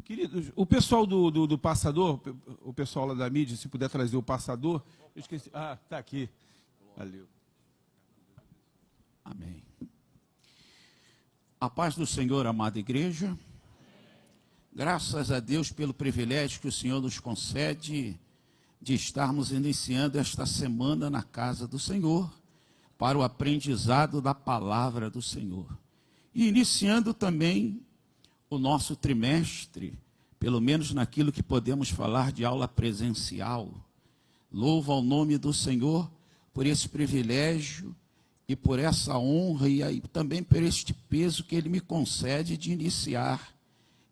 Queridos, o pessoal do passador, o pessoal lá da mídia, se puder trazer o passador, eu esqueci. Ah, está aqui. Valeu. Amém. A paz do Senhor, amada igreja. Graças a Deus pelo privilégio que o Senhor nos concede de estarmos iniciando esta semana na casa do Senhor, para o aprendizado da palavra do Senhor. E iniciando também o nosso trimestre, pelo menos naquilo que podemos falar de aula presencial. Louvo ao nome do Senhor por esse privilégio e por essa honra e também por este peso que Ele me concede de iniciar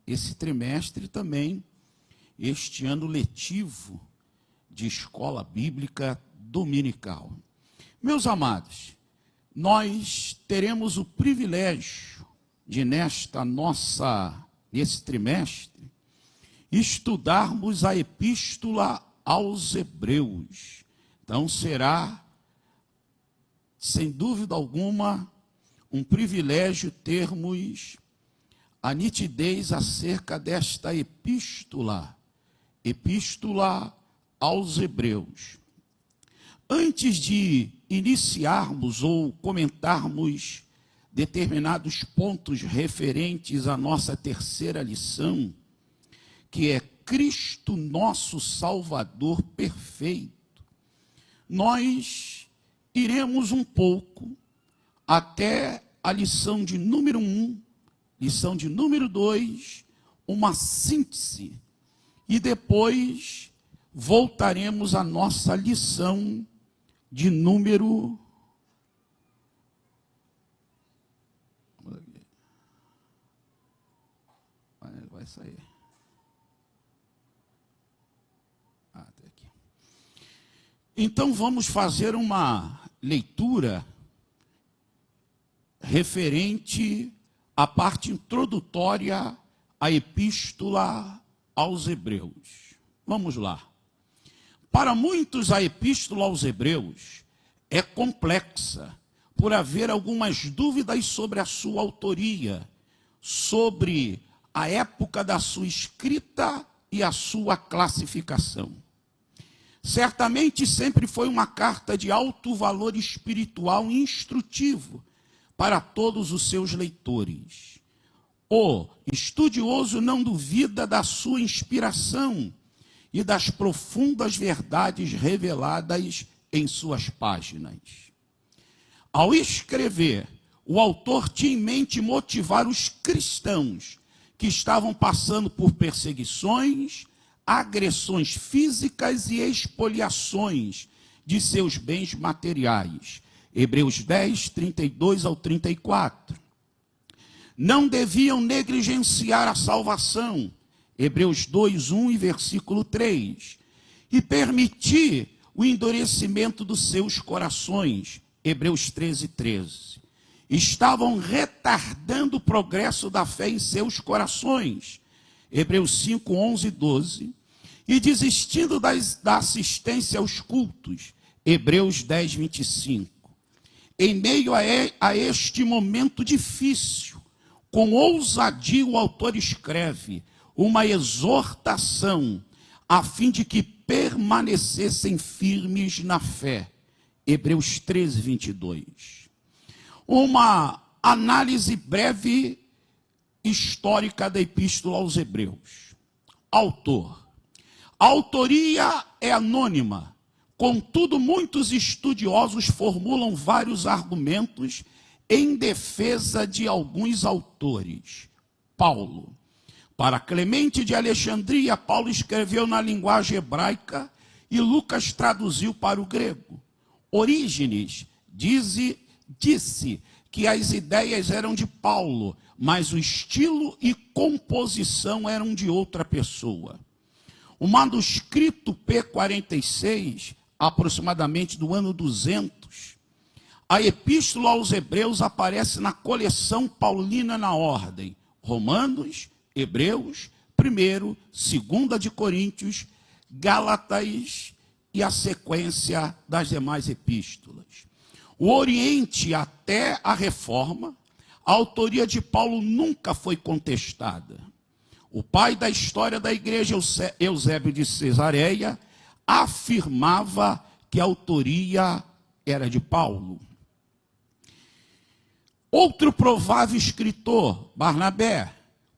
esse trimestre também, este ano letivo de escola bíblica dominical. Meus amados, nós teremos o privilégio de nesse trimestre, estudarmos a Epístola aos Hebreus. Então será, sem dúvida alguma, um privilégio termos a nitidez acerca desta epístola aos Hebreus. Antes de iniciarmos ou comentarmos determinados pontos referentes à nossa terceira lição, que é Cristo nosso Salvador perfeito, nós iremos um pouco até a lição de número 1, lição de número 2, uma síntese, e depois voltaremos à nossa lição de número... Vai sair. Tá aqui. Então vamos fazer uma leitura referente à parte introdutória à Epístola aos Hebreus. Vamos lá. Para muitos, a Epístola aos Hebreus é complexa, por haver algumas dúvidas sobre a sua autoria, sobre a época da sua escrita e a sua classificação. Certamente sempre foi uma carta de alto valor espiritual e instrutivo para todos os seus leitores. O estudioso não duvida da sua inspiração e das profundas verdades reveladas em suas páginas. Ao escrever, o autor tinha em mente motivar os cristãos que estavam passando por perseguições, agressões físicas e expoliações de seus bens materiais. Hebreus 10, 32 ao 34. Não deviam negligenciar a salvação. Hebreus 2, 1 e versículo 3. E permitir o endurecimento dos seus corações. Hebreus 13, 13. Estavam retardando o progresso da fé em seus corações. Hebreus 5, 11 e 12. E desistindo da assistência aos cultos. Hebreus 10, 25. Em meio a este momento difícil, com ousadia o autor escreve uma exortação a fim de que permanecessem firmes na fé. Hebreus 13, 22. Uma análise breve histórica da Epístola aos Hebreus. Autor. A autoria é anônima, contudo muitos estudiosos formulam vários argumentos em defesa de alguns autores. Paulo. Para Clemente de Alexandria, Paulo escreveu na linguagem hebraica e Lucas traduziu para o grego. Orígenes disse que as ideias eram de Paulo, mas o estilo e composição eram de outra pessoa. O manuscrito P46, aproximadamente do ano 200, a Epístola aos Hebreus aparece na coleção paulina na ordem. Romanos, Hebreus, 1º, 2 de Coríntios, Gálatas e a sequência das demais epístolas. O Oriente até a Reforma, a autoria de Paulo nunca foi contestada. o pai da história da igreja, Eusébio de Cesareia, afirmava que a autoria era de Paulo. Outro provável escritor, Barnabé,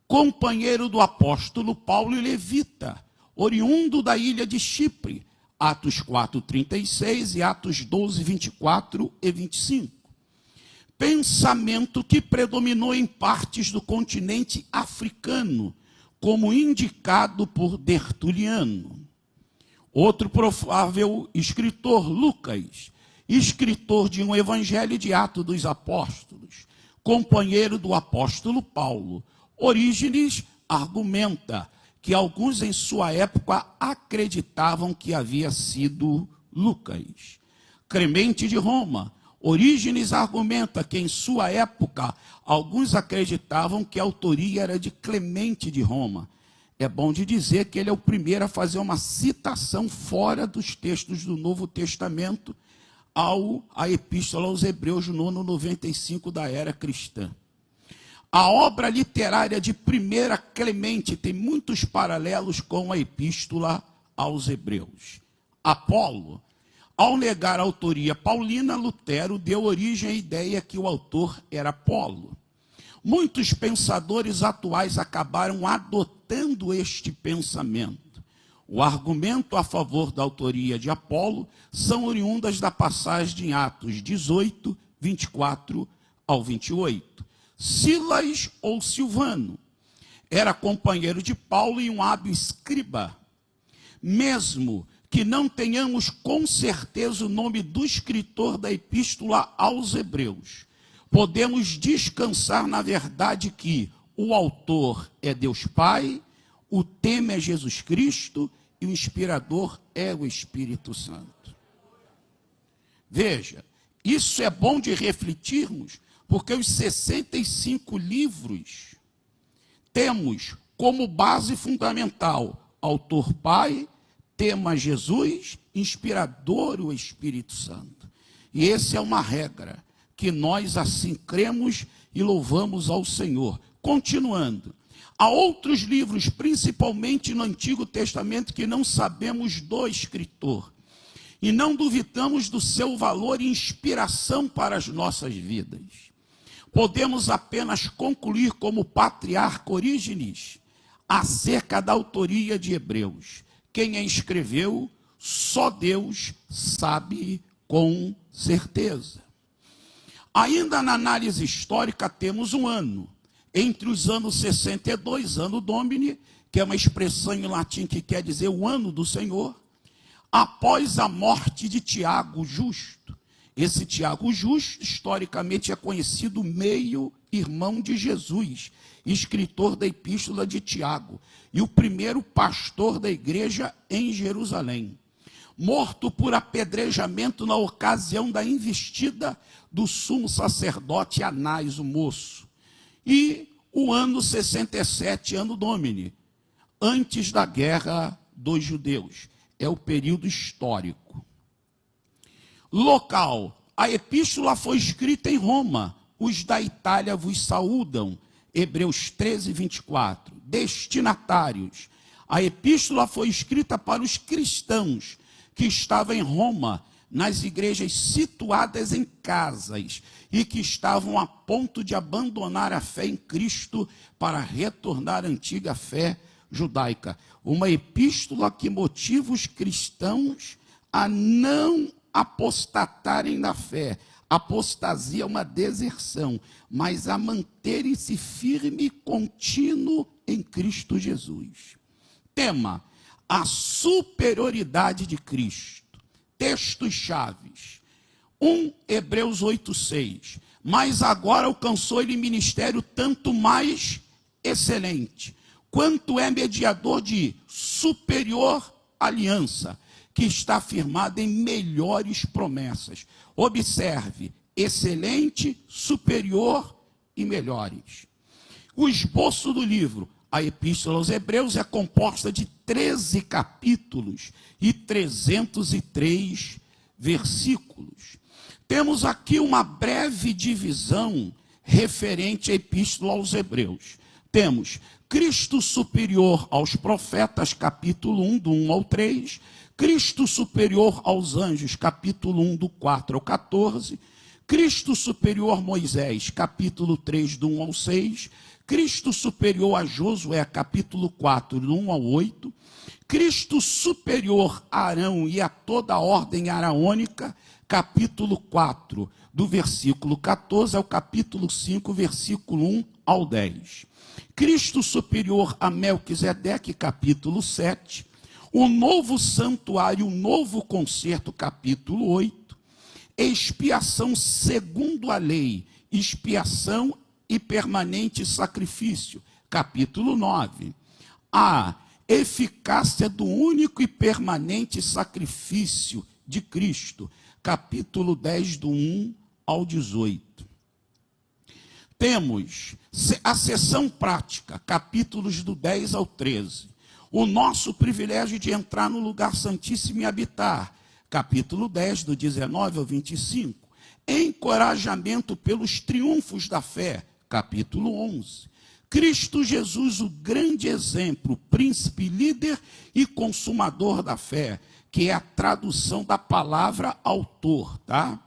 companheiro do apóstolo Paulo e levita, oriundo da ilha de Chipre, Atos 4:36 e Atos 12:24 e 25. Pensamento que predominou em partes do continente africano, como indicado por Tertuliano. Outro provável escritor, Lucas, escritor de um evangelho de Atos dos Apóstolos, companheiro do apóstolo Paulo. Orígenes argumenta que alguns em sua época acreditavam que havia sido Lucas. Clemente de Roma, Orígenes argumenta que em sua época alguns acreditavam que a autoria era de Clemente de Roma. É bom de dizer que ele é o primeiro a fazer uma citação fora dos textos do Novo Testamento à Epístola aos Hebreus, no ano 95 da era cristã. A obra literária de 1 Clemente tem muitos paralelos com a Epístola aos Hebreus. Apolo, ao negar a autoria paulina, Lutero deu origem à ideia que o autor era Apolo. Muitos pensadores atuais acabaram adotando este pensamento. O argumento a favor da autoria de Apolo são oriundas da passagem em Atos 18, 24 ao 28. Silas ou Silvano era companheiro de Paulo e um hábil escriba. Mesmo que não tenhamos com certeza o nome do escritor da Epístola aos Hebreus, podemos descansar na verdade que o autor é Deus Pai, o tema é Jesus Cristo e o inspirador é o Espírito Santo. Veja, isso é bom de refletirmos, porque os 65 livros temos como base fundamental autor Pai, tema Jesus, inspirador o Espírito Santo. E essa é uma regra que nós assim cremos e louvamos ao Senhor. Continuando, há outros livros, principalmente no Antigo Testamento, que não sabemos do escritor e não duvidamos do seu valor e inspiração para as nossas vidas. Podemos apenas concluir como patriarca Orígenes acerca da autoria de Hebreus. Quem a escreveu, só Deus sabe com certeza. Ainda na análise histórica temos um ano, entre os anos 62, ano Domini, que é uma expressão em latim que quer dizer o ano do Senhor, após a morte de Tiago Justo. Esse Tiago Justo, historicamente, é conhecido meio-irmão de Jesus, escritor da Epístola de Tiago, e o primeiro pastor da igreja em Jerusalém. Morto por apedrejamento na ocasião da investida do sumo sacerdote Anás, o moço. E o ano 67, ano Domini, antes da guerra dos judeus. É o período histórico. Local, a epístola foi escrita em Roma. Os da Itália vos saúdam. Hebreus 13, 24. Destinatários. A epístola foi escrita para os cristãos que estavam em Roma, nas igrejas situadas em casas e que estavam a ponto de abandonar a fé em Cristo para retornar à antiga fé judaica. Uma epístola que motiva os cristãos a não apostatarem na fé. Apostasia é uma deserção, mas a manterem-se firme e contínuo em Cristo Jesus. Tema: a superioridade de Cristo. Textos chaves. 1 Hebreus 8:6. Mas agora alcançou ele ministério tanto mais excelente, quanto é mediador de superior aliança, que está firmada em melhores promessas. Observe, excelente, superior e melhores. O esboço do livro, a Epístola aos Hebreus, é composta de 13 capítulos e 303 versículos. Temos aqui uma breve divisão referente à Epístola aos Hebreus. temos Cristo superior aos profetas, capítulo 1, do 1 ao 3, Cristo superior aos anjos, capítulo 1, do 4 ao 14, Cristo superior a Moisés, capítulo 3, do 1 ao 6, Cristo superior a Josué, capítulo 4, do 1 ao 8, Cristo superior a Arão e a toda a ordem araônica, capítulo 4, do versículo 14 ao capítulo 5, versículo 1 ao 10. Cristo superior a Melquisedeque, capítulo 7. O novo santuário, o novo concerto, capítulo 8. Expiação segundo a lei, expiação e permanente sacrifício, capítulo 9. A eficácia do único e permanente sacrifício de Cristo, capítulo 10, do 1 ao 18. Temos a sessão prática, capítulos do 10 ao 13. O nosso privilégio de entrar no lugar santíssimo e habitar, capítulo 10, do 19 ao 25. Encorajamento pelos triunfos da fé, capítulo 11. Cristo Jesus, o grande exemplo, príncipe, líder e consumador da fé, que é a tradução da palavra autor, tá?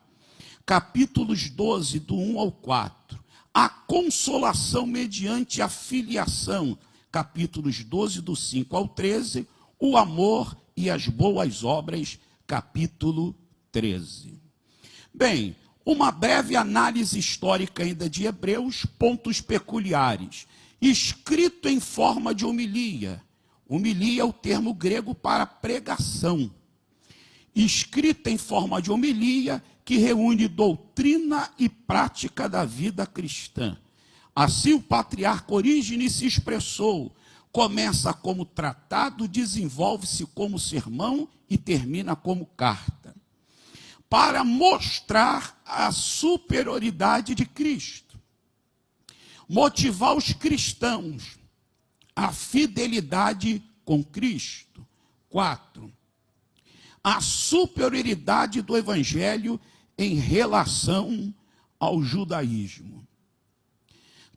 Capítulos 12, do 1 ao 4. A consolação mediante a filiação, capítulos 12, do 5 ao 13. O amor e as boas obras, capítulo 13. Bem, uma breve análise histórica ainda de Hebreus, pontos peculiares. Escrito em forma de homilia. Homilia é o termo grego para pregação. Escrita em forma de homilia, que reúne doutrina e prática da vida cristã. Assim o patriarca Orígenes se expressou. Começa como tratado, desenvolve-se como sermão e termina como carta. Para mostrar a superioridade de Cristo. Motivar os cristãos à fidelidade com Cristo. 4. A superioridade do Evangelho em relação ao judaísmo.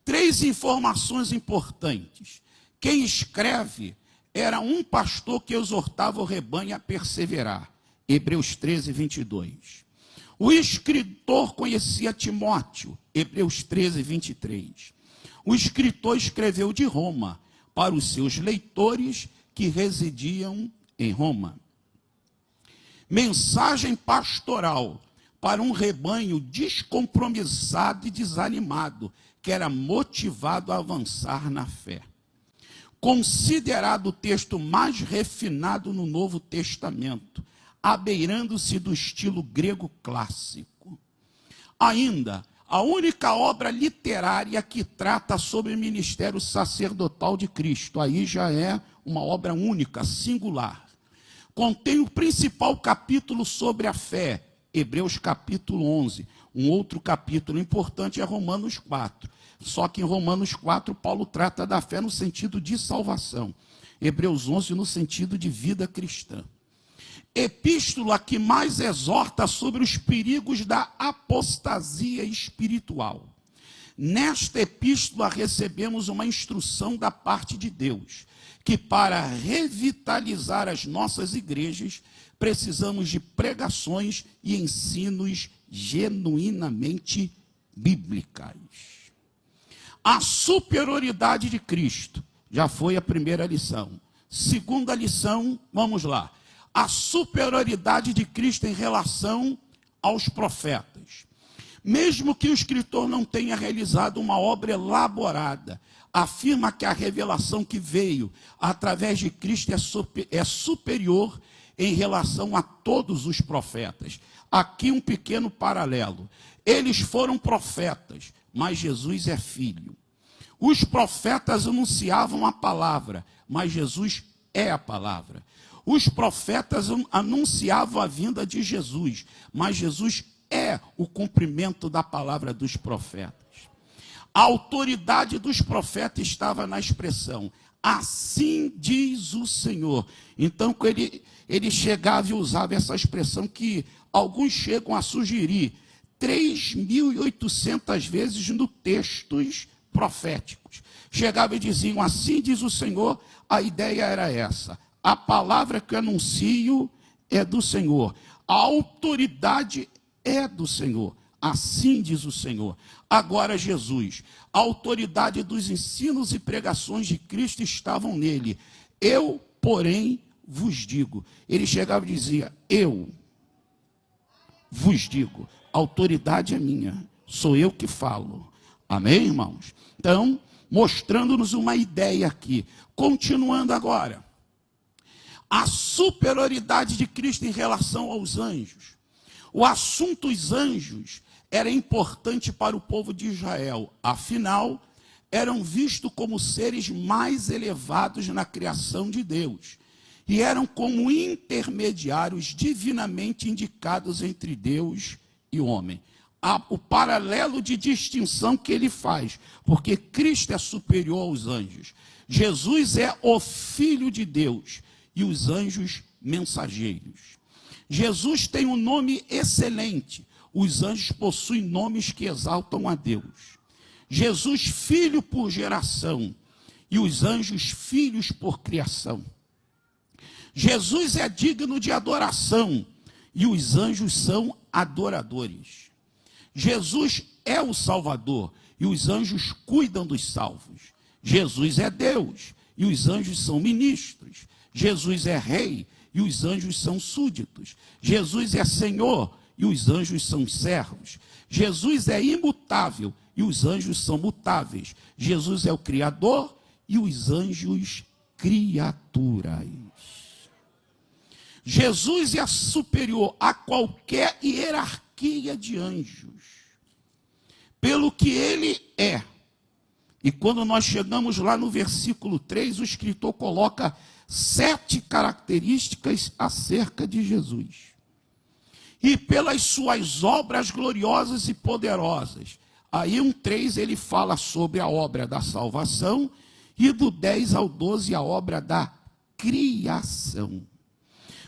3 informações importantes. Quem escreve era um pastor que exortava o rebanho a perseverar. Hebreus 13, 22. O escritor conhecia Timóteo. Hebreus 13, 23. O escritor escreveu de Roma para os seus leitores que residiam em Roma. Mensagem pastoral para um rebanho descompromissado e desanimado, que era motivado a avançar na fé. Considerado o texto mais refinado no Novo Testamento, abeirando-se do estilo grego clássico. Ainda, a única obra literária que trata sobre o ministério sacerdotal de Cristo, aí já é uma obra única, singular. Contém o principal capítulo sobre a fé, Hebreus capítulo 11. Um outro capítulo importante é Romanos 4. Só que em Romanos 4, Paulo trata da fé no sentido de salvação. Hebreus 11 no sentido de vida cristã. Epístola que mais exorta sobre os perigos da apostasia espiritual. Nesta epístola recebemos uma instrução da parte de Deus, que para revitalizar as nossas igrejas, precisamos de pregações e ensinos genuinamente bíblicas. A superioridade de Cristo, já foi a primeira lição. Segunda lição, vamos lá. A superioridade de Cristo em relação aos profetas. Mesmo que o escritor não tenha realizado uma obra elaborada, afirma que a revelação que veio através de Cristo é superior em relação a todos os profetas. Aqui um pequeno paralelo. Eles foram profetas, mas Jesus é filho. Os profetas anunciavam a palavra, mas Jesus é a palavra. Os profetas anunciavam a vinda de Jesus, mas Jesus é o cumprimento da palavra dos profetas. A autoridade dos profetas estava na expressão, assim diz o Senhor. Então, ele chegava e usava essa expressão que alguns chegam a sugerir 3.800 vezes no textos proféticos. chegavam e diziam, assim diz o Senhor, a ideia era essa. A palavra que eu anuncio é do Senhor. A autoridade é do Senhor. Assim diz o Senhor. Agora Jesus, a autoridade dos ensinos e pregações de Cristo estavam nele. Eu, porém, vos digo. Ele chegava e dizia, eu vos digo. A autoridade é minha. Sou eu que falo. Amém, irmãos? Então, mostrando-nos uma ideia aqui. Continuando agora. A superioridade de Cristo em relação aos anjos. O assunto dos anjos era importante para o povo de Israel. Afinal, eram vistos como seres mais elevados na criação de Deus. E eram como intermediários divinamente indicados entre Deus e o homem. O paralelo de distinção que ele faz, porque Cristo é superior aos anjos. Jesus é o Filho de Deus e os anjos mensageiros. Jesus tem um nome excelente. Os anjos possuem nomes que exaltam a Deus. Jesus, filho por geração, e os anjos, filhos por criação. Jesus é digno de adoração, e os anjos são adoradores. Jesus é o Salvador, e os anjos cuidam dos salvos. Jesus é Deus, e os anjos são ministros. Jesus é rei, e os anjos são súditos. Jesus é Senhor, e os anjos são servos. Jesus é imutável, e os anjos são mutáveis. Jesus é o Criador, e os anjos criaturas. Jesus é superior a qualquer hierarquia de anjos, pelo que ele é. E quando nós chegamos lá no versículo 3, o escritor coloca 7 características acerca de Jesus. E pelas suas obras gloriosas e poderosas. Aí 1:3 ele fala sobre a obra da salvação, e do 10 ao 12 a obra da criação.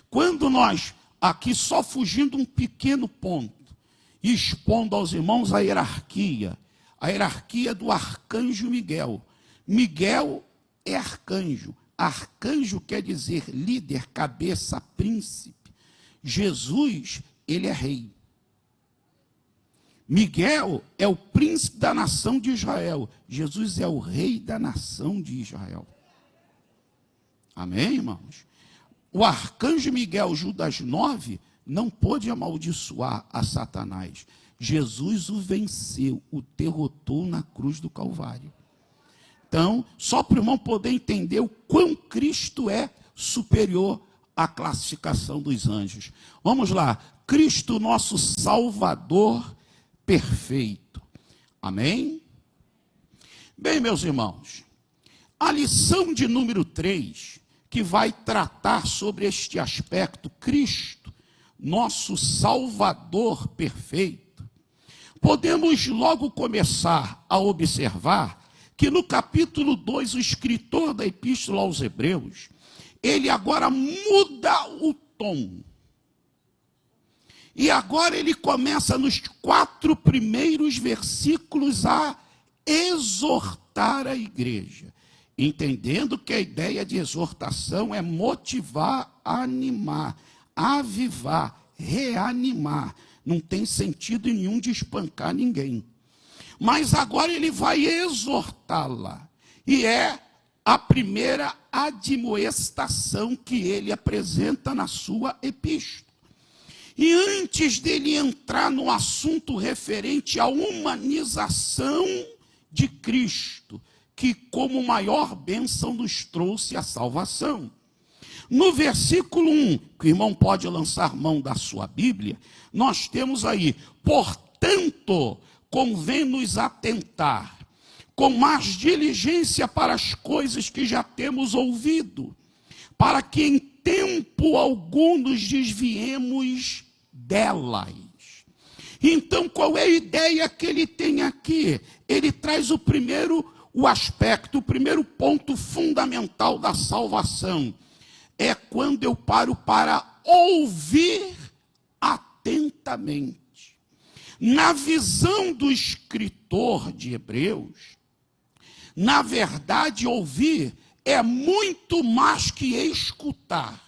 Quando nós, aqui só fugindo um pequeno ponto, expondo aos irmãos a hierarquia do arcanjo Miguel. Miguel é arcanjo. Arcanjo quer dizer líder, cabeça, príncipe. Jesus, ele é rei. Miguel é o príncipe da nação de Israel. Jesus é o rei da nação de Israel. Amém, irmãos? O arcanjo Miguel, Judas 9, não pôde amaldiçoar a Satanás. Jesus o venceu, o derrotou na cruz do Calvário. Então, só para o irmão poder entender o quão Cristo é superior à classificação dos anjos. Vamos lá. Cristo, nosso Salvador perfeito. Amém? Bem, meus irmãos, a lição de número 3, que vai tratar sobre este aspecto, Cristo, nosso Salvador perfeito, podemos logo começar a observar que no capítulo 2, o escritor da Epístola aos Hebreus, ele agora muda o tom. E agora ele começa nos 4 primeiros versículos a exortar a igreja, entendendo que a ideia de exortação é motivar, animar, avivar, reanimar. Não tem sentido nenhum de espancar ninguém. Mas agora ele vai exortá-la. E é a primeira admoestação que ele apresenta na sua epístola. E antes dele entrar no assunto referente à humanização de Cristo, que como maior bênção nos trouxe a salvação. No versículo 1, que o irmão pode lançar mão da sua Bíblia, nós temos aí, portanto, convém nos atentar com mais diligência para as coisas que já temos ouvido, para que em tempo algum nos desviemos delas. Então, qual é a ideia que ele tem aqui? Ele traz o primeiro ponto fundamental da salvação. É quando eu paro para ouvir atentamente. Na visão do escritor de Hebreus, Na verdade, ouvir é muito mais que escutar.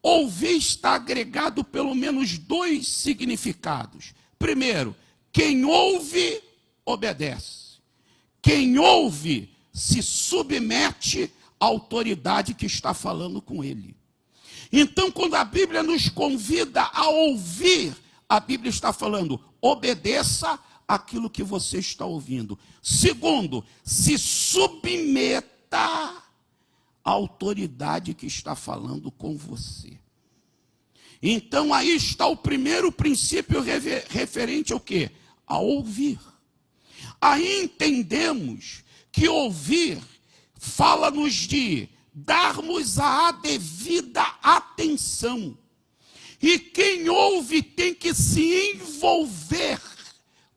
Ouvir está agregado pelo menos 2 significados. Primeiro, quem ouve, obedece. Quem ouve, se submete à autoridade que está falando com ele. Então, quando a Bíblia nos convida a ouvir, a Bíblia está falando, obedeça aquilo que você está ouvindo. Segundo, se submeta à autoridade que está falando com você. Então aí está o primeiro princípio referente ao quê? A ouvir. Aí entendemos que ouvir fala-nos de darmos a devida atenção. E quem ouve tem que se envolver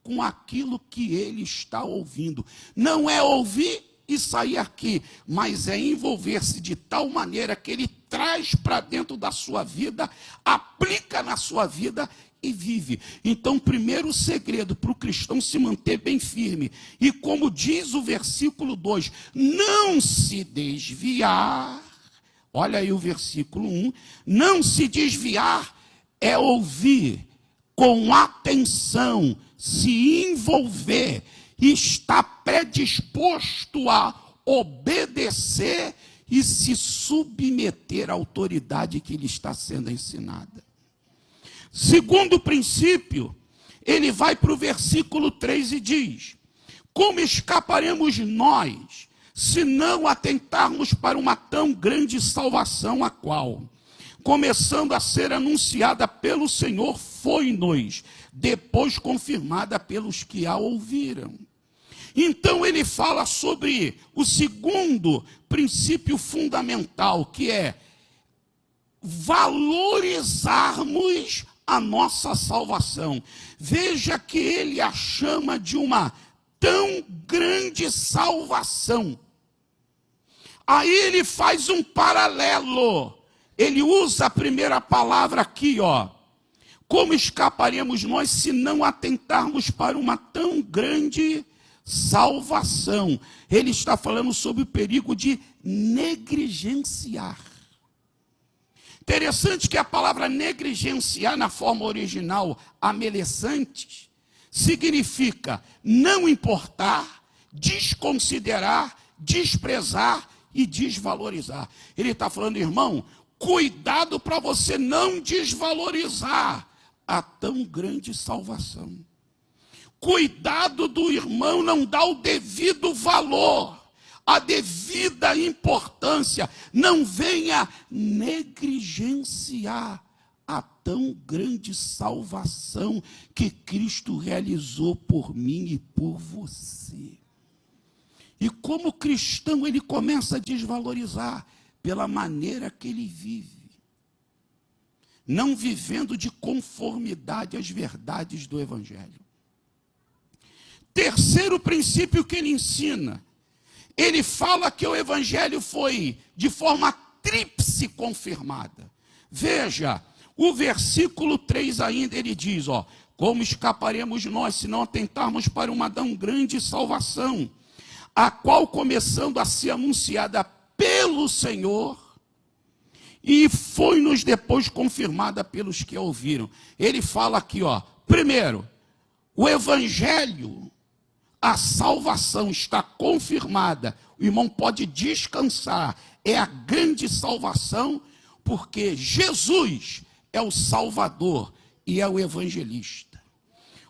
com aquilo que ele está ouvindo. Não é ouvir e sair aqui, mas é envolver-se de tal maneira que ele traz para dentro da sua vida, aplica na sua vida e vive. Então, primeiro segredo para o cristão se manter bem firme, e como diz o versículo 2, não se desviar, olha aí o versículo 1, não se desviar é ouvir com atenção, se envolver, está predisposto a obedecer e se submeter à autoridade que lhe está sendo ensinada. Segundo princípio, ele vai para o versículo 3 e diz: como escaparemos nós, se não atentarmos para uma tão grande salvação, a qual, começando a ser anunciada pelo Senhor, foi-nos depois confirmada pelos que a ouviram. Então ele fala sobre o segundo princípio fundamental, que é valorizarmos a nossa salvação. Veja que ele a chama de uma tão grande salvação. Aí ele faz um paralelo. Ele usa a primeira palavra aqui, ó. Como escaparemos nós se não atentarmos para uma tão grande salvação? Ele está falando sobre o perigo de negligenciar. Interessante que a palavra negligenciar, na forma original, amelessantes, significa não importar, desconsiderar, desprezar e desvalorizar. Ele está falando, irmão, cuidado para você não desvalorizar a tão grande salvação. Cuidado do irmão não dar o devido valor, a devida importância. Não venha negligenciar a tão grande salvação que Cristo realizou por mim e por você. E como cristão ele começa a desvalorizar pela maneira que ele vive, não vivendo de conformidade às verdades do Evangelho. Terceiro princípio que ele ensina, ele fala que o Evangelho foi de forma tríplice confirmada. Veja, o versículo 3 ainda ele diz, ó, como escaparemos nós se não atentarmos para uma tão grande salvação, a qual começando a ser anunciada pelo Senhor, e foi-nos depois confirmada pelos que a ouviram. Ele fala aqui, ó, primeiro, o Evangelho, a salvação está confirmada, o irmão pode descansar, é a grande salvação, porque Jesus é o Salvador e é o evangelista.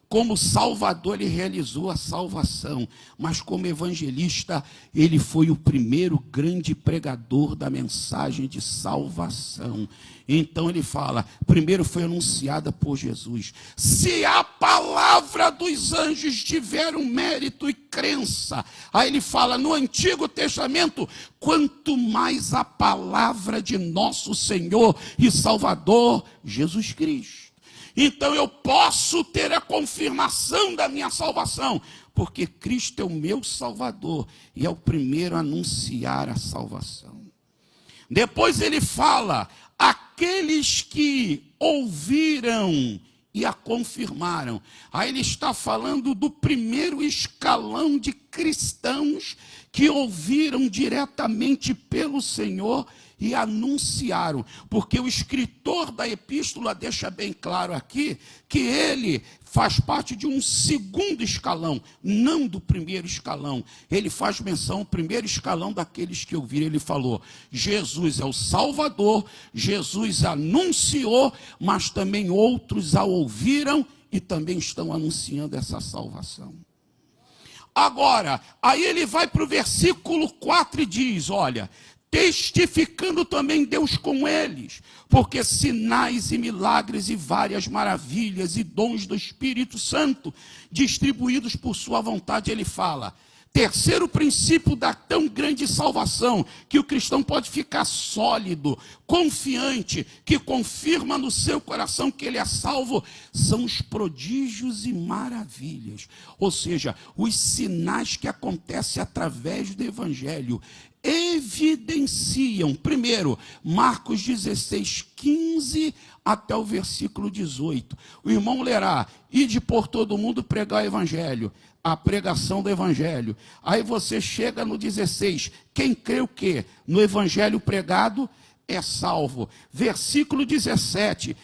Como Salvador, ele realizou a salvação, mas como evangelista, ele foi o primeiro grande pregador da mensagem de salvação. Então ele fala, primeiro foi anunciada por Jesus. Se a palavra dos anjos tiver um mérito e crença, aí ele fala no Antigo Testamento, quanto mais a palavra de nosso Senhor e Salvador, Jesus Cristo. Então eu posso ter a confirmação da minha salvação, porque Cristo é o meu Salvador e é o primeiro a anunciar a salvação. Depois ele fala, aqueles que ouviram e a confirmaram. Aí ele está falando do primeiro escalão de cristãos que ouviram diretamente pelo Senhor e anunciaram, porque o escritor da epístola deixa bem claro aqui que ele faz parte de um segundo escalão, não do primeiro escalão. Ele faz menção ao primeiro escalão daqueles que ouviram. Ele falou: Jesus é o Salvador, Jesus anunciou, mas também outros a ouviram e também estão anunciando essa salvação. Agora, aí ele vai para o versículo 4 e diz, olha, testificando também Deus com eles, porque sinais e milagres e várias maravilhas e dons do Espírito Santo, distribuídos por sua vontade, ele fala. Terceiro princípio da tão grande salvação, que o cristão pode ficar sólido, confiante, que confirma no seu coração que ele é salvo, são os prodígios e maravilhas. Ou seja, os sinais que acontecem através do Evangelho evidenciam, primeiro, Marcos 16, 15 até o versículo 18. O irmão lerá: ide por todo mundo pregar o Evangelho. A pregação do Evangelho. Aí você chega no 16, quem crê o quê? No Evangelho pregado é salvo. Versículo 17,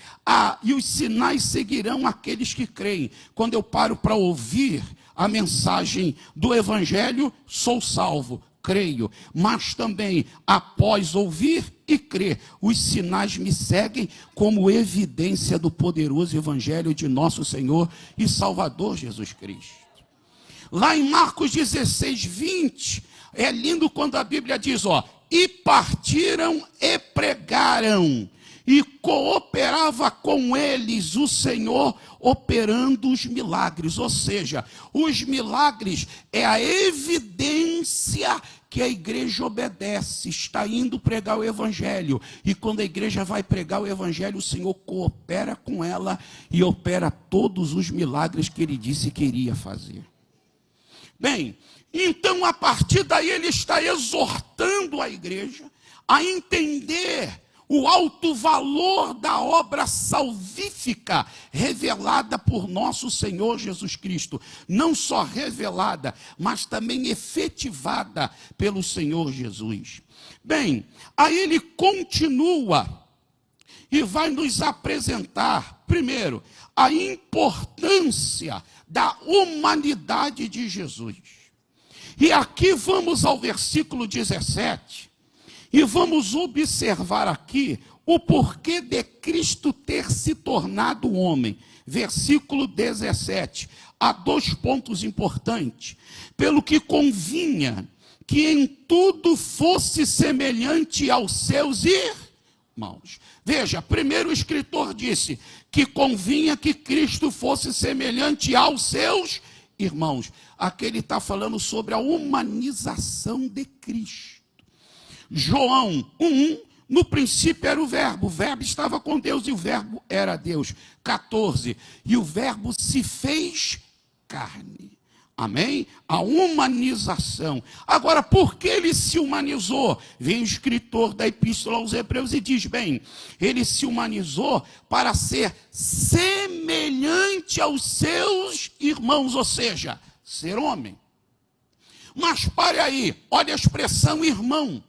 e os sinais seguirão aqueles que creem. Quando eu paro para ouvir a mensagem do Evangelho, sou salvo, creio. Mas também, após ouvir e crer, os sinais me seguem como evidência do poderoso Evangelho de nosso Senhor e Salvador Jesus Cristo. Lá em Marcos 16, 20, é lindo quando a Bíblia diz, e partiram e pregaram, e cooperava com eles o Senhor, operando os milagres. Ou seja, os milagres é a evidência que a igreja obedece, está indo pregar o Evangelho, e quando a igreja vai pregar o Evangelho, o Senhor coopera com ela, e opera todos os milagres que ele disse que iria fazer. Bem, então a partir daí ele está exortando a igreja a entender o alto valor da obra salvífica revelada por nosso Senhor Jesus Cristo. Não só revelada, mas também efetivada pelo Senhor Jesus. Bem, aí ele continua e vai nos apresentar, primeiro, a importância da humanidade de Jesus. E aqui vamos ao versículo 17, e vamos observar aqui o porquê de Cristo ter se tornado homem. Versículo 17, há 2 pontos importantes. Pelo que convinha que em tudo fosse semelhante aos seus irmãos. Veja, primeiro o escritor disse que convinha que Cristo fosse semelhante aos seus irmãos. Aqui ele está falando sobre a humanização de Cristo. João 1, no princípio era o verbo estava com Deus e o verbo era Deus. 14, e o verbo se fez carne. Amém? A humanização. Agora, por que ele se humanizou? Vem o escritor da epístola aos Hebreus e diz, bem, ele se humanizou para ser semelhante aos seus irmãos, ou seja, ser homem. Mas pare aí, olha a expressão irmão.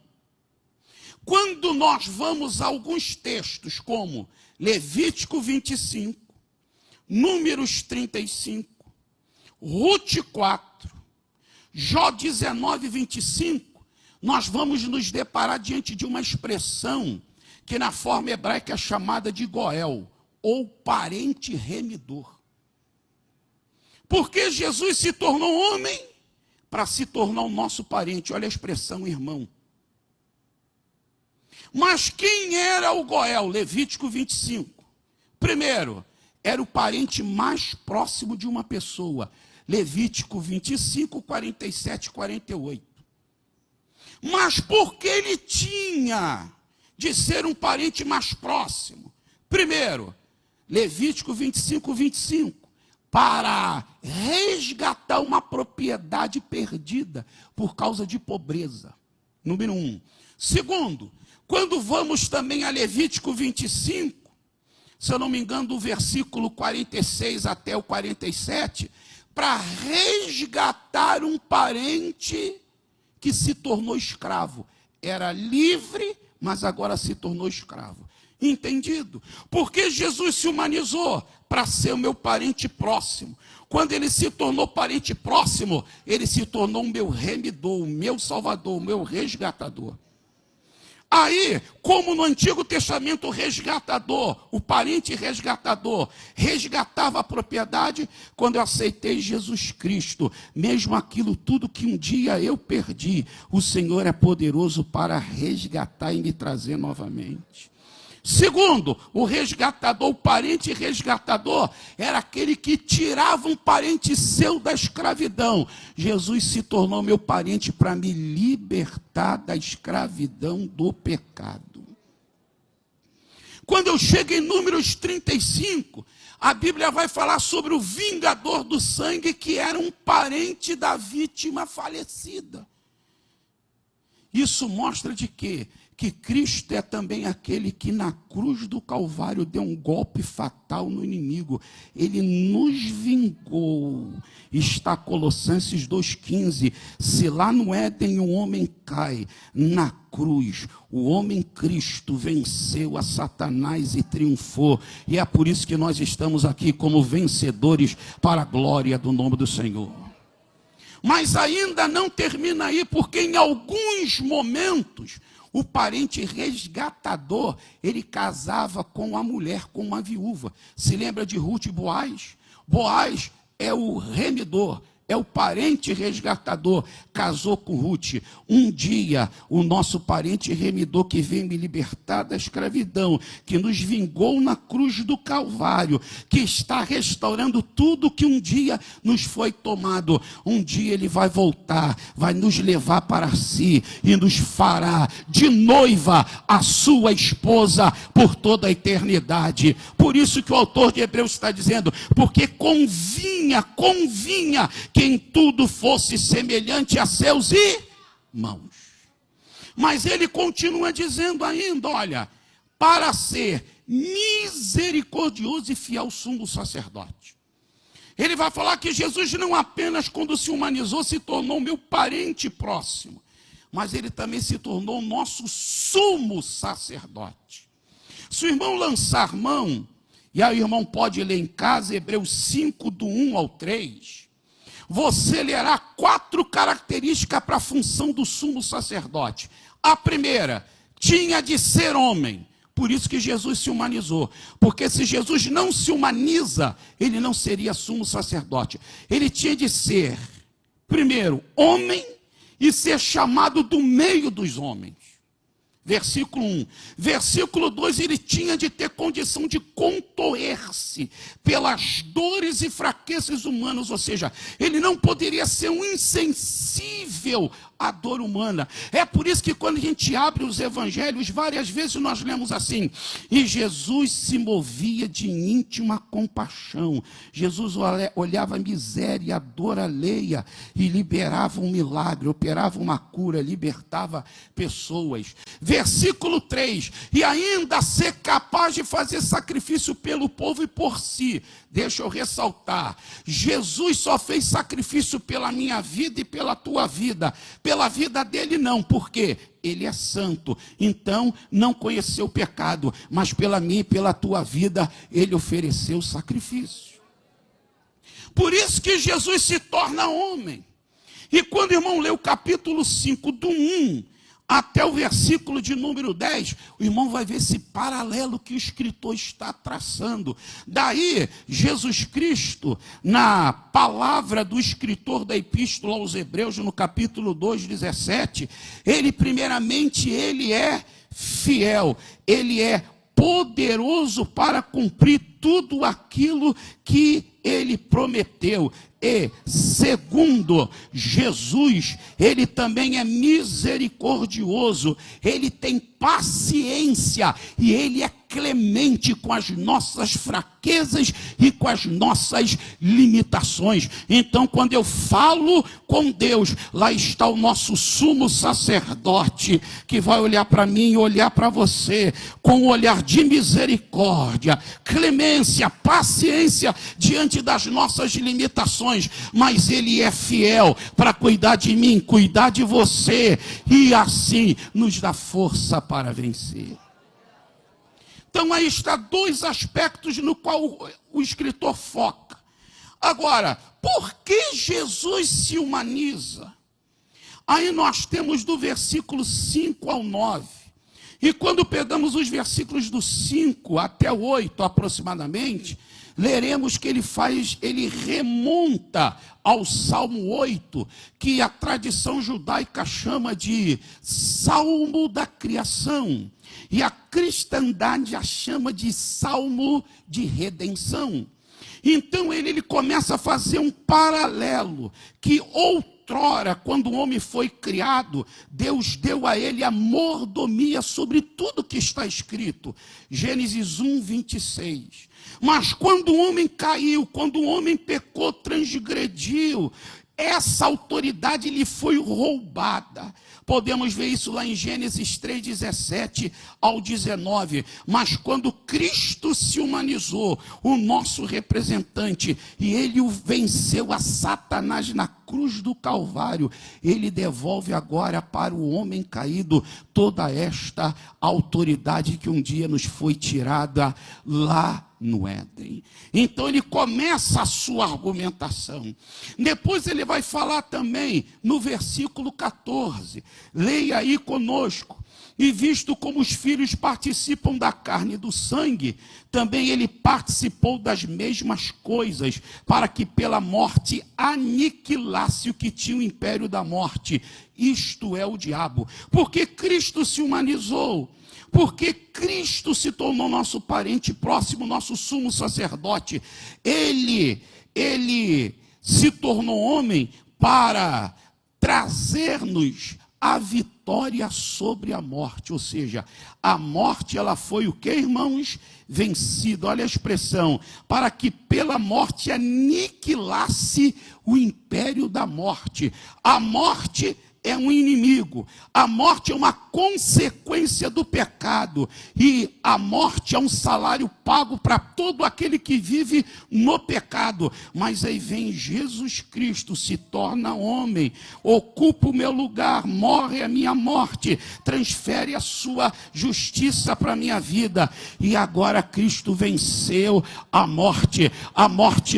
Quando nós vamos a alguns textos, como Levítico 25, Números 35, Rute 4, Jó 19, 25, nós vamos nos deparar diante de uma expressão que na forma hebraica é chamada de Goel, ou parente remidor. Porque Jesus se tornou homem para se tornar o nosso parente. Olha a expressão irmão. Mas quem era o Goel? Levítico 25. Primeiro, era o parente mais próximo de uma pessoa. Levítico 25, 47 e 48. Mas por que ele tinha de ser um parente mais próximo? Primeiro, Levítico 25, 25. Para resgatar uma propriedade perdida por causa de pobreza. Número 1. Segundo, quando vamos também a Levítico 25, se eu não me engano, do versículo 46 até o 47, para resgatar um parente que se tornou escravo. Era livre, mas agora se tornou escravo. Entendido? Porque Jesus se humanizou para ser o meu parente próximo. Quando ele se tornou parente próximo, ele se tornou o meu remidor, o meu salvador, o meu resgatador. Aí, como no Antigo Testamento o resgatador, o parente resgatador, resgatava a propriedade, quando eu aceitei Jesus Cristo, mesmo aquilo tudo que um dia eu perdi, o Senhor é poderoso para resgatar e me trazer novamente. Segundo, o resgatador, o parente resgatador, era aquele que tirava um parente seu da escravidão. Jesus se tornou meu parente para me libertar da escravidão do pecado. Quando eu chego em Números 35, a Bíblia vai falar sobre o vingador do sangue, que era um parente da vítima falecida. Isso mostra de quê? Que Cristo é também aquele que na cruz do Calvário deu um golpe fatal no inimigo. Ele nos vingou. Está Colossenses 2,15. Se lá no Éden o homem cai, na cruz, o homem Cristo venceu a Satanás e triunfou. E é por isso que nós estamos aqui como vencedores para a glória do nome do Senhor. Mas ainda não termina aí, porque em alguns momentos o parente resgatador, ele casava com a mulher, com uma viúva. Se lembra de Ruth e Boaz? Boaz é o remidor, é o parente resgatador, casou com Ruth. Um dia, o nosso parente remidor que veio me libertar da escravidão, que nos vingou na cruz do Calvário, que está restaurando tudo que um dia nos foi tomado. Um dia ele vai voltar, vai nos levar para si e nos fará de noiva a sua esposa por toda a eternidade. Por isso que o autor de Hebreus está dizendo, porque convinha que em tudo fosse semelhante a seus irmãos. Mas ele continua dizendo ainda, olha, para ser misericordioso e fiel sumo sacerdote. Ele vai falar que Jesus não apenas quando se humanizou se tornou meu parente próximo, mas ele também se tornou nosso sumo sacerdote. Se o irmão lançar mão, e aí o irmão pode ler em casa, Hebreus 5, do 1 ao 3, você lerá 4 características para a função do sumo sacerdote. A primeira, tinha de ser homem. Por isso que Jesus se humanizou. Porque se Jesus não se humaniza, ele não seria sumo sacerdote. Ele tinha de ser, primeiro, homem e ser chamado do meio dos homens. Versículo 1. Versículo 2, ele tinha de ter condição de condoer-se pelas dores e fraquezas humanas, ou seja, ele não poderia ser um insensível à dor humana. É por isso que quando a gente abre os evangelhos, várias vezes nós lemos assim, e Jesus se movia de íntima compaixão. Jesus olhava a miséria, a dor alheia e liberava um milagre, operava uma cura, libertava pessoas. Versículo 3, e ainda ser capaz de fazer sacrifício pelo povo e por si. Deixa eu ressaltar, Jesus só fez sacrifício pela minha vida e pela tua vida, pela vida dele não, porque ele é santo, então não conheceu o pecado, mas pela minha e pela tua vida, ele ofereceu sacrifício. Por isso que Jesus se torna homem. E quando o irmão lê o capítulo 5, do 1 até o versículo de número 10, o irmão vai ver esse paralelo que o escritor está traçando. Daí, Jesus Cristo, na palavra do escritor da Epístola aos Hebreus, no capítulo 2, 17, ele primeiramente, ele é fiel, ele é poderoso para cumprir tudo aquilo que ele prometeu. E segundo, Jesus, ele também é misericordioso, ele tem paciência e ele é clemente com as nossas fraquezas e com as nossas limitações. Então, quando eu falo com Deus, lá está o nosso sumo sacerdote, que vai olhar para mim e olhar para você com um olhar de misericórdia, clemência, paciência diante das nossas limitações, mas Ele é fiel para cuidar de mim, cuidar de você, e assim nos dá força para vencer. Então aí está dois aspectos no qual o escritor foca. Agora, por que Jesus se humaniza? Aí nós temos do versículo 5 ao 9. E quando pegamos os versículos do 5 até o 8 aproximadamente, leremos que ele remonta ao Salmo 8, que a tradição judaica chama de Salmo da Criação. E a cristandade a chama de Salmo de Redenção. Então ele começa a fazer um paralelo, que outrora, quando o homem foi criado, Deus deu a ele a mordomia sobre tudo que está escrito. Gênesis 1, 26. Mas quando o homem caiu, quando o homem pecou, transgrediu, essa autoridade lhe foi roubada. Podemos ver isso lá em Gênesis 3, 17 ao 19. Mas quando Cristo se humanizou, o nosso representante, e ele o venceu a Satanás na cruz do Calvário, ele devolve agora para o homem caído toda esta autoridade que um dia nos foi tirada lá no Éden. Então ele começa a sua argumentação. Depois ele vai falar também no versículo 14. Leia aí conosco. E visto como os filhos participam da carne e do sangue, também ele participou das mesmas coisas, para que pela morte aniquilasse o que tinha o império da morte, isto é o diabo. Porque Cristo se humanizou, porque Cristo se tornou nosso parente próximo, nosso sumo sacerdote. Ele se tornou homem para trazer-nos a vitória sobre a morte. Ou seja, a morte, ela foi o que, irmãos? Vencida. Olha a expressão, para que pela morte aniquilasse o império da morte. A morte é um inimigo, a morte é uma consequência do pecado, e a morte é um salário pago para todo aquele que vive no pecado. Mas aí vem Jesus Cristo, se torna homem, ocupa o meu lugar, morre a minha morte, transfere a sua justiça para a minha vida, e agora Cristo venceu a morte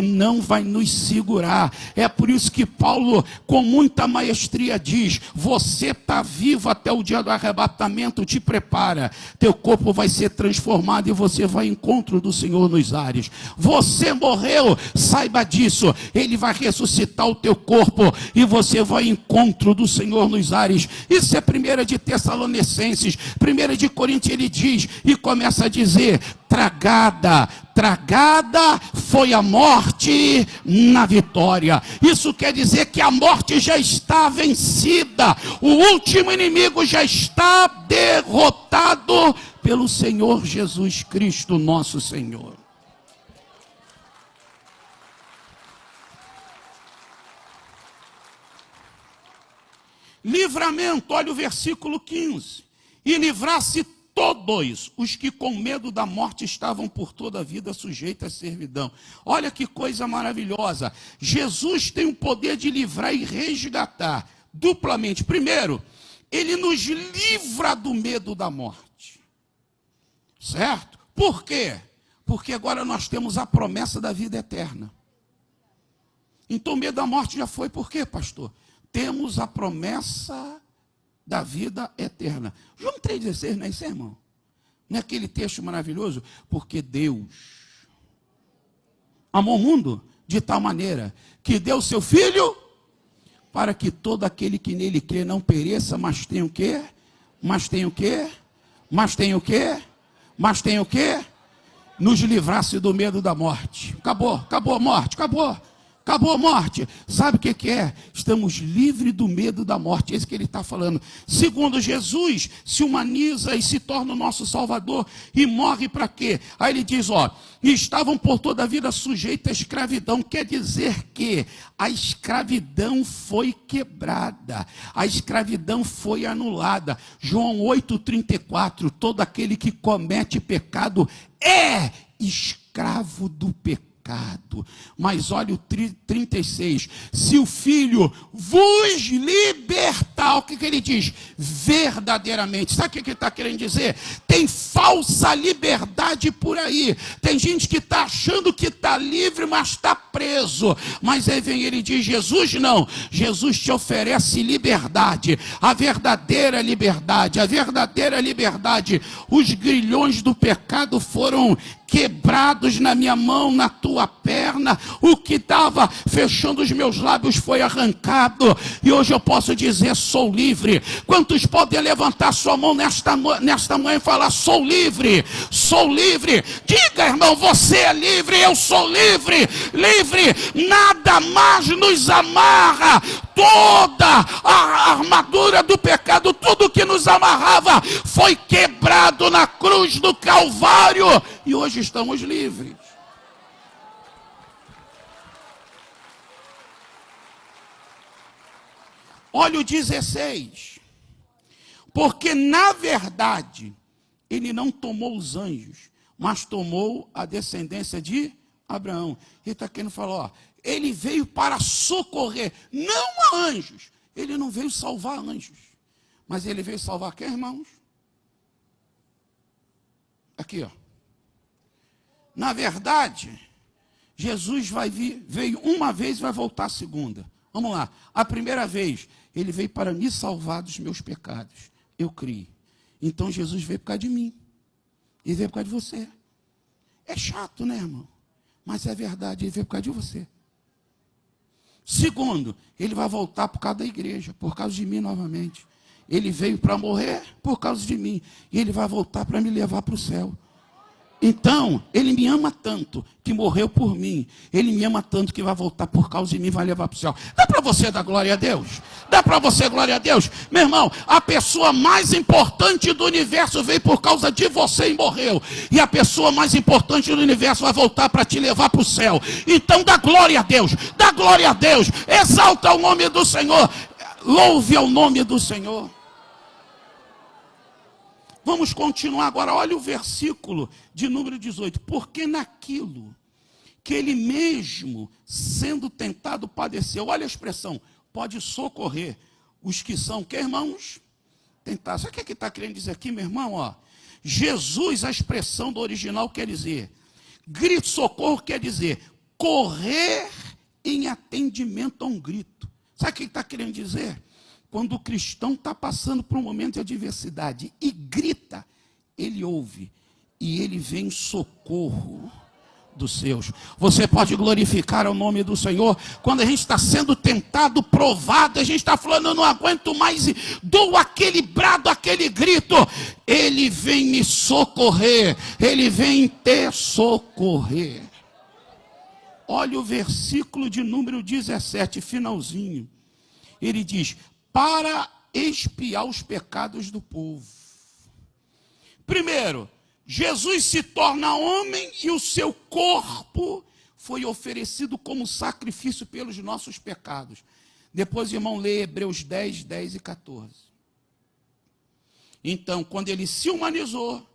não vai nos segurar. É por isso que Paulo, com muita maestria, diz: você está vivo até o dia do arrebatamento, te prepara, teu corpo vai ser transformado e você vai ao encontro do Senhor nos ares. Você morreu, saiba disso, ele vai ressuscitar o teu corpo e você vai ao encontro do Senhor nos ares. Isso é 1 de Tessalonicenses. 1 de Coríntios ele diz e começa a dizer: tragada foi a morte na vitória. Isso quer dizer que a morte já está vencida, o último inimigo já está derrotado pelo Senhor Jesus Cristo, nosso Senhor. Livramento, olha o versículo 15. E livrasse todos os que com medo da morte estavam por toda a vida sujeitos à servidão. Olha que coisa maravilhosa. Jesus tem o poder de livrar e resgatar duplamente. Primeiro, ele nos livra do medo da morte. Certo? Por quê? Porque agora nós temos a promessa da vida eterna. Então o medo da morte já foi. Por quê, pastor? Temos a promessa da vida eterna. João 3,16, não é isso, irmão? Não é aquele texto maravilhoso? Porque Deus amou o mundo de tal maneira que deu seu Filho para que todo aquele que nele crê não pereça, mas tenha o quê? Mas tenha o quê? Mas tenha o quê? Mas tenha o quê? Nos livrasse do medo da morte. Acabou a morte, acabou. Acabou a morte. Sabe o que é? Estamos livres do medo da morte. É isso que ele está falando. Segundo, Jesus se humaniza e se torna o nosso Salvador e morre para quê? Aí ele diz, ó, estavam por toda a vida sujeitos à escravidão. Quer dizer que a escravidão foi quebrada. A escravidão foi anulada. João 8,34, todo aquele que comete pecado é escravo do pecado. Mas olha o 36, se o Filho vos libertar, o que ele diz? Verdadeiramente, sabe o que ele está querendo dizer? Tem falsa liberdade por aí, tem gente que está achando que está livre, mas está preso, mas aí vem ele e diz, Jesus não, Jesus te oferece liberdade, a verdadeira liberdade, os grilhões do pecado foram quebrados na minha mão, na tua perna, o que estava fechando os meus lábios foi arrancado, e hoje eu posso dizer, sou livre. Quantos podem levantar sua mão nesta manhã e falar, sou livre, sou livre? Diga, irmão, você é livre, eu sou livre, nada mais nos amarra, toda a armadura do pecado, tudo que nos amarrava, foi quebrado na cruz do Calvário, e hoje estamos livres. Olha o 16. Porque na verdade, ele não tomou os anjos, mas tomou a descendência de Abraão. Ele está querendo falar, ó, ele veio para socorrer, não a anjos. Ele não veio salvar anjos, mas ele veio salvar quem, irmãos? Aqui, ó. Na verdade, Jesus veio uma vez e vai voltar a segunda. Vamos lá. A primeira vez, ele veio para me salvar dos meus pecados. Eu criei. Então Jesus veio por causa de mim. Ele veio por causa de você. É chato, né, irmão? Mas é verdade, ele veio por causa de você. Segundo, ele vai voltar por causa da igreja, por causa de mim novamente. Ele veio para morrer por causa de mim. E ele vai voltar para me levar para o céu. Então, ele me ama tanto que morreu por mim. Ele me ama tanto que vai voltar por causa de mim e vai levar para o céu. Dá para você dar glória a Deus? Dá para você glória a Deus? Meu irmão, a pessoa mais importante do universo veio por causa de você e morreu. E a pessoa mais importante do universo vai voltar para te levar para o céu. Então dá glória a Deus. Dá glória a Deus. Exalta o nome do Senhor. Louve ao nome do Senhor. Vamos continuar agora, olha o versículo de número 18. Porque naquilo que ele mesmo, sendo tentado, padeceu. Olha a expressão, pode socorrer os que são, que irmãos? Tentados. Sabe o que está querendo dizer aqui, meu irmão? Ó, Jesus, a expressão do original quer dizer, grito, socorro quer dizer, correr em atendimento a um grito. Sabe o que está querendo dizer? Quando o cristão está passando por um momento de adversidade e grita, ele ouve e ele vem em socorro dos seus. Você pode glorificar o nome do Senhor. Quando a gente está sendo tentado, provado, a gente está falando, eu não aguento mais, e dou aquele brado, aquele grito, ele vem me socorrer, ele vem te socorrer. Olha o versículo de número 17, finalzinho. Ele diz, para expiar os pecados do povo. Primeiro, Jesus se torna homem e o seu corpo foi oferecido como sacrifício pelos nossos pecados. Depois, irmão, lê Hebreus 10, 10 e 14. Então, quando ele se humanizou,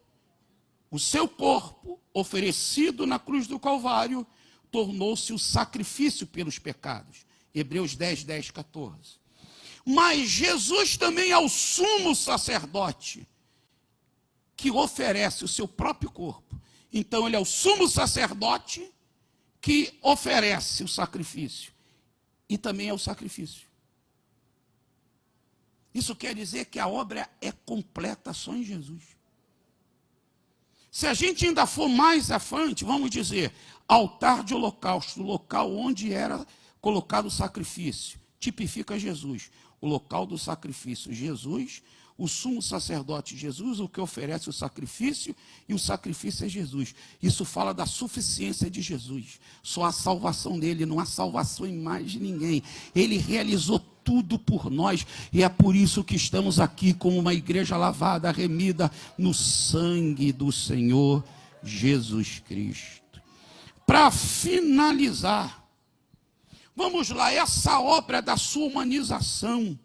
o seu corpo, oferecido na cruz do Calvário, tornou-se o sacrifício pelos pecados. Hebreus 10, 10, 14. Mas Jesus também é o sumo sacerdote, que oferece o seu próprio corpo. Então ele é o sumo sacerdote que oferece o sacrifício. E também é o sacrifício. Isso quer dizer que a obra é completa só em Jesus. Se a gente ainda for mais à frente, vamos dizer, altar de holocausto, o local onde era colocado o sacrifício, tipifica Jesus. O local do sacrifício, Jesus, O sumo sacerdote Jesus, o que oferece o sacrifício, e o sacrifício é Jesus. Isso fala da suficiência de Jesus. Só há salvação nele, não há salvação em mais de ninguém. Ele realizou tudo por nós, e é por isso que estamos aqui como uma igreja lavada, remida no sangue do Senhor Jesus Cristo. Para finalizar, vamos lá, essa obra da sua humanização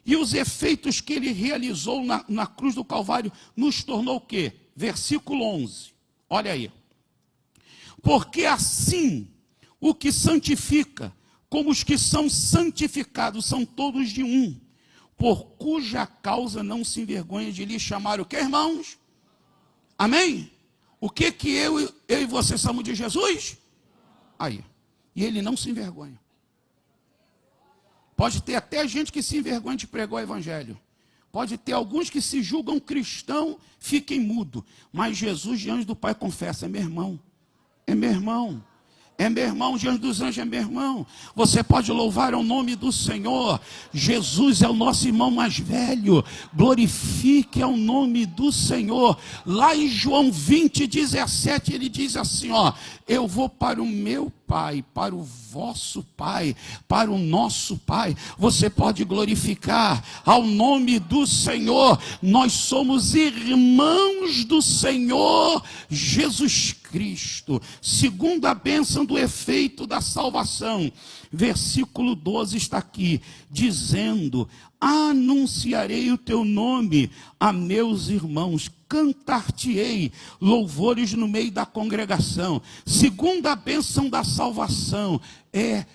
e os efeitos que ele realizou na cruz do Calvário nos tornou o quê? Versículo 11, olha aí. Porque assim o que santifica, como os que são santificados, são todos de um, por cuja causa não se envergonha de lhe chamar o que, irmãos? Amém? O que eu e você somos de Jesus? Aí, e ele não se envergonha. Pode ter até gente que se envergonha de pregar o evangelho. Pode ter alguns que se julgam cristão, fiquem mudo. Mas Jesus diante do Pai confessa, é meu irmão. É meu irmão. É meu irmão, diante dos anjos é meu irmão. Você pode louvar o nome do Senhor. Jesus é o nosso irmão mais velho. Glorifique ao nome do Senhor. Lá em João 20:17 ele diz assim, ó: eu vou para o meu Pai, para o vosso Pai, para o nosso Pai. Você pode glorificar ao nome do Senhor. Nós somos irmãos do Senhor Jesus Cristo. Segunda bênção do efeito da salvação. Versículo 12 está aqui, dizendo: anunciarei o teu nome a meus irmãos, cantar-te-ei louvores no meio da congregação. Segunda bênção da salvação é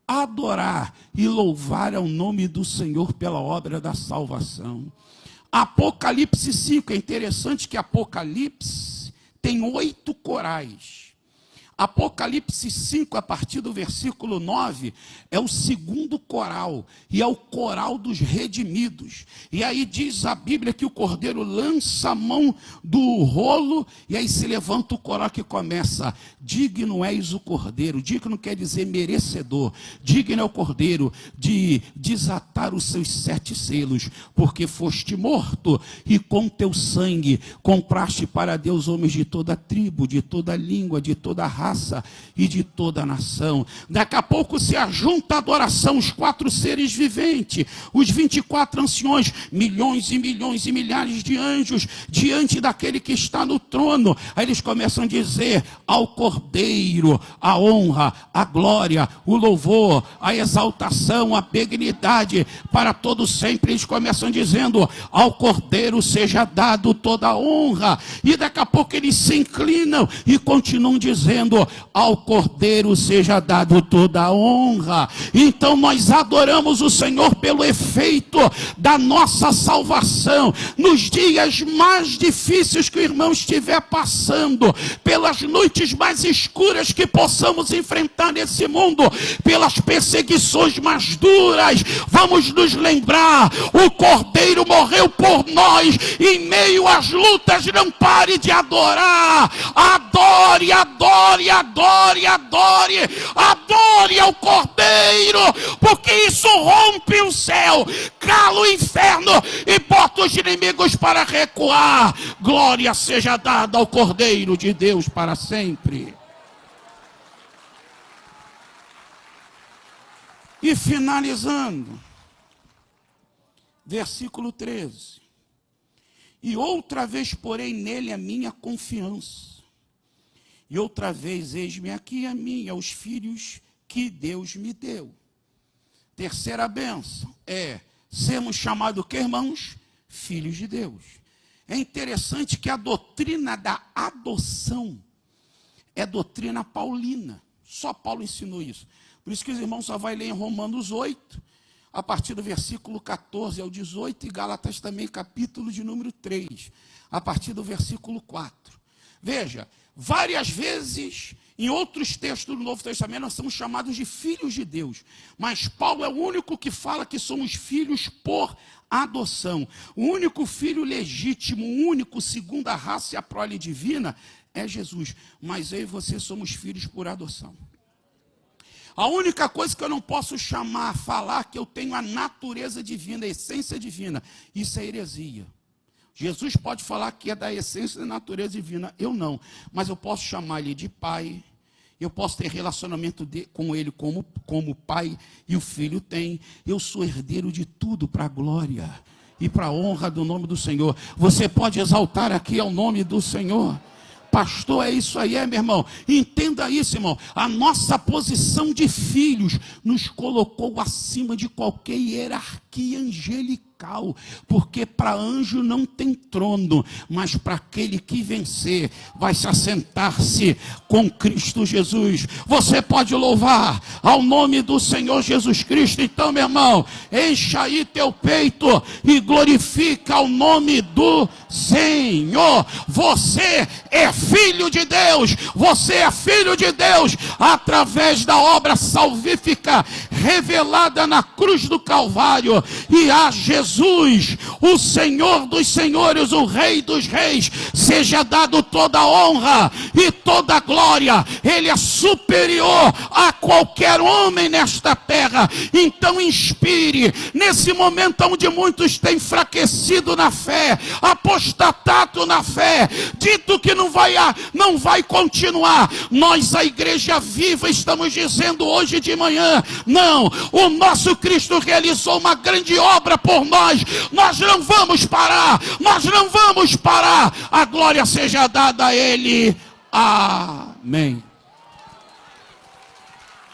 adorar e louvar ao nome do Senhor pela obra da salvação. Apocalipse 5, é interessante que Apocalipse tem 8 corais. Apocalipse 5, a partir do versículo 9, é o segundo coral, e é o coral dos redimidos. E aí diz a Bíblia que o cordeiro lança a mão do rolo, e aí se levanta o coral que começa: digno és o cordeiro. Digno quer dizer merecedor. Digno é o cordeiro de desatar os seus 7 selos, porque foste morto, e com teu sangue compraste para Deus homens de toda tribo, de toda língua, de toda raça e de toda a nação. Daqui a pouco se ajunta a adoração, os 4 seres viventes, os 24 anciões, milhões e milhões e milhares de anjos diante daquele que está no trono. Aí eles começam a dizer: ao Cordeiro a honra, a glória, o louvor, a exaltação, a benignidade para todo sempre. Eles começam dizendo: ao Cordeiro seja dado toda a honra. E daqui a pouco eles se inclinam e continuam dizendo: ao Cordeiro seja dado toda a honra. Então nós adoramos o Senhor pelo efeito da nossa salvação. Nos dias mais difíceis que o irmão estiver passando, pelas noites mais escuras que possamos enfrentar nesse mundo, pelas perseguições mais duras, vamos nos lembrar: o Cordeiro morreu por nós. Em meio às lutas, não pare de adorar. Adore, adore, adore, adore, adore ao Cordeiro, porque isso rompe o céu, cala o inferno e bota os inimigos para recuar. Glória seja dada ao Cordeiro de Deus para sempre. E finalizando, versículo 13: e outra vez porei nele a minha confiança. E outra vez, eis-me aqui a mim, aos filhos que Deus me deu. Terceira bênção é sermos chamados, que irmãos? Filhos de Deus. É interessante que a doutrina da adoção é doutrina paulina. Só Paulo ensinou isso. Por isso que os irmãos só vai ler em Romanos 8, a partir do versículo 14 ao 18, e Gálatas também, capítulo de número 3, a partir do versículo 4. Veja, várias vezes, em outros textos do Novo Testamento, nós somos chamados de filhos de Deus. Mas Paulo é o único que fala que somos filhos por adoção. O único filho legítimo, o único segundo a raça e a prole divina é Jesus. Mas eu e você somos filhos por adoção. A única coisa que eu não posso falar que eu tenho a natureza divina, a essência divina, isso é heresia. Jesus pode falar que é da essência da natureza divina, eu não. Mas eu posso chamar ele de pai, eu posso ter relacionamento com ele como o pai e o filho tem. Eu sou herdeiro de tudo para a glória e para a honra do nome do Senhor. Você pode exaltar aqui ao nome do Senhor. Pastor, é isso aí, meu irmão. Entenda isso, irmão. A nossa posição de filhos nos colocou acima de qualquer hierarquia angelical, porque para anjo não tem trono, mas para aquele que vencer, vai se assentar-se com Cristo Jesus. Você pode louvar ao nome do Senhor Jesus Cristo. Então, meu irmão, encha aí teu peito e glorifica o nome do Senhor. Você é filho de Deus, você é filho de Deus, através da obra salvífica revelada na cruz do Calvário, e a Jesus, o Senhor dos senhores, o Rei dos reis, seja dado toda a honra e toda a glória. Ele é superior a qualquer homem nesta terra. Então inspire, nesse momento onde muitos têm enfraquecido na fé, apostatado na fé, dito que não vai continuar. Nós, a Igreja Viva, estamos dizendo hoje de manhã, não, o nosso Cristo realizou uma grande obra por nós. Nós não vamos parar, nós não vamos parar. A glória seja dada a Ele. Amém.